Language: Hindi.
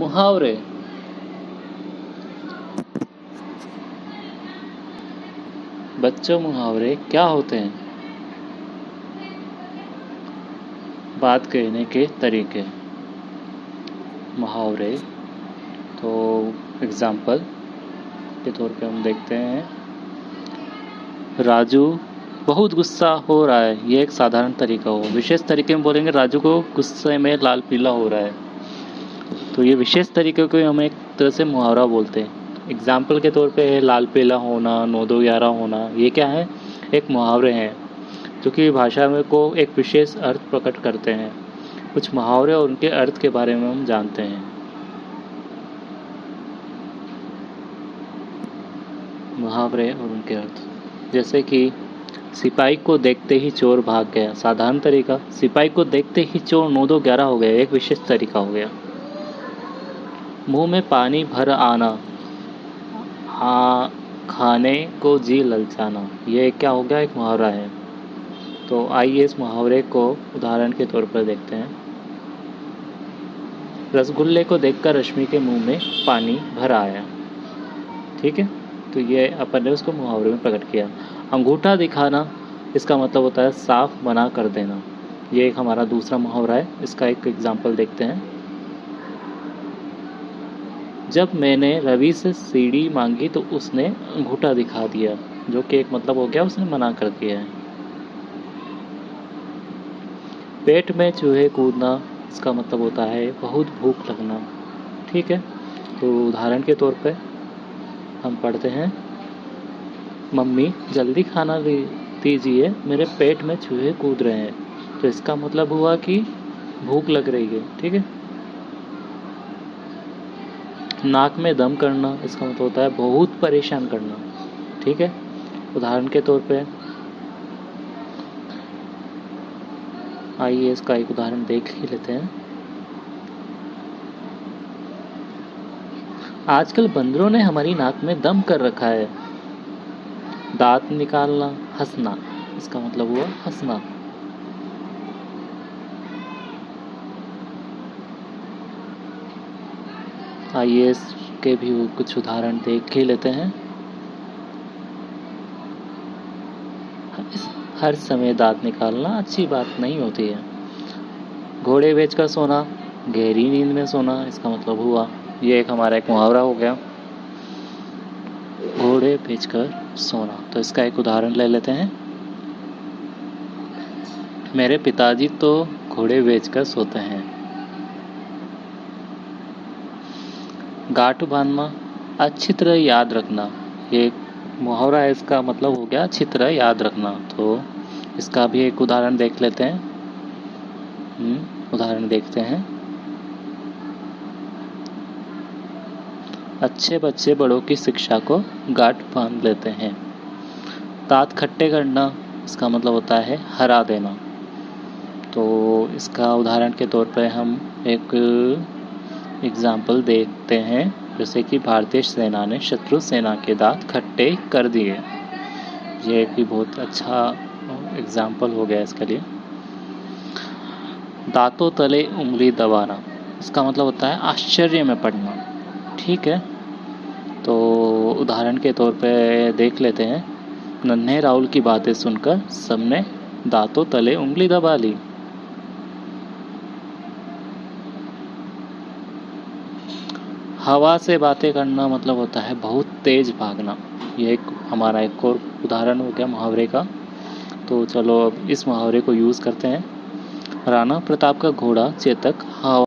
मुहावरे। बच्चों, मुहावरे क्या होते हैं? बात कहने के तरीके। मुहावरे तो एग्जाम्पल के तौर पे हम देखते हैं, राजू बहुत गुस्सा हो रहा है। ये एक साधारण तरीका हो। विशेष तरीके में बोलेंगे राजू को गुस्से में लाल पीला हो रहा है, तो ये विशेष तरीके को हम एक तरह से मुहावरा बोलते हैं। एग्जाम्पल के तौर पे है लाल पीला होना, 9-2-11 होना। ये क्या है? एक मुहावरे हैं जो कि भाषा में को एक विशेष अर्थ प्रकट करते हैं। कुछ मुहावरे और उनके अर्थ के बारे में हम जानते हैं। मुहावरे और उनके अर्थ, जैसे कि सिपाही को देखते ही चोर भाग गया। साधारण तरीका, सिपाही को देखते ही चोर 9-2-11 हो गया। एक विशेष तरीका हो गया। मुंह में पानी भर आना, हाँ खाने को जी ललचाना। ये क्या हो गया? एक मुहावरा है। तो आइए इस मुहावरे को उदाहरण के तौर पर देखते हैं। रसगुल्ले को देखकर रश्मि के मुंह में पानी भर आया। ठीक है, तो ये अपन ने उसको मुहावरे में प्रकट किया। अंगूठा दिखाना, इसका मतलब होता है साफ मना कर देना। ये एक हमारा दूसरा मुहावरा है। इसका एक एग्जाम्पल देखते हैं। जब मैंने रवि से सीढ़ी मांगी तो उसने अंगूठा दिखा दिया, जो कि एक मतलब हो गया उसने मना कर दिया है। पेट में चूहे कूदना, इसका मतलब होता है बहुत भूख लगना। ठीक है, तो उदाहरण के तौर पे हम पढ़ते हैं, मम्मी जल्दी खाना दीजिए, मेरे पेट में चूहे कूद रहे हैं। तो इसका मतलब हुआ कि भूख लग रही है। ठीक है। नाक में दम करना, इसका मतलब होता है बहुत परेशान करना। ठीक है, उदाहरण के तौर पे आइए इसका एक उदाहरण देख ही लेते हैं। आजकल बंदरों ने हमारी नाक में दम कर रखा है। दांत निकालना, हंसना, इसका मतलब हुआ हंसना। आइए इसके भी कुछ उदाहरण देख ही लेते हैं। हर समय दांत निकालना अच्छी बात नहीं होती है। घोड़े बेचकर सोना, गहरी नींद में सोना, इसका मतलब हुआ, ये एक हमारा एक मुहावरा हो गया, घोड़े बेचकर सोना। तो इसका एक उदाहरण ले लेते हैं। मेरे पिताजी तो घोड़े बेचकर सोते हैं। गांठ बांधना, अच्छी तरह याद रखना। ये एक मुहावरा है, इसका मतलब हो गया अच्छी तरह याद रखना। तो इसका भी एक उदाहरण देख लेते हैं। उदाहरण देखते हैं। अच्छे बच्चे बड़ों की शिक्षा को गांठ बांध लेते हैं। दांत खट्टे करना, इसका मतलब होता है हरा देना। तो इसका उदाहरण के तौर पर हम एक एग्जाम्पल देखते हैं, जैसे कि भारतीय सेना ने शत्रु सेना के दांत खट्टे कर दिए। ये भी बहुत अच्छा एग्जाम्पल हो गया इसके लिए। दांतों तले उंगली दबाना, इसका मतलब होता है आश्चर्य में पड़ना। ठीक है, तो उदाहरण के तौर पे देख लेते हैं। नन्हे राहुल की बातें सुनकर सबने दांतों तले उंगली दबा ली। हवा से बातें करना मतलब होता है बहुत तेज भागना। ये एक हमारा एक और उदाहरण हो गया मुहावरे का। तो चलो अब इस मुहावरे को यूज़ करते हैं। राणा प्रताप का घोड़ा चेतक हवा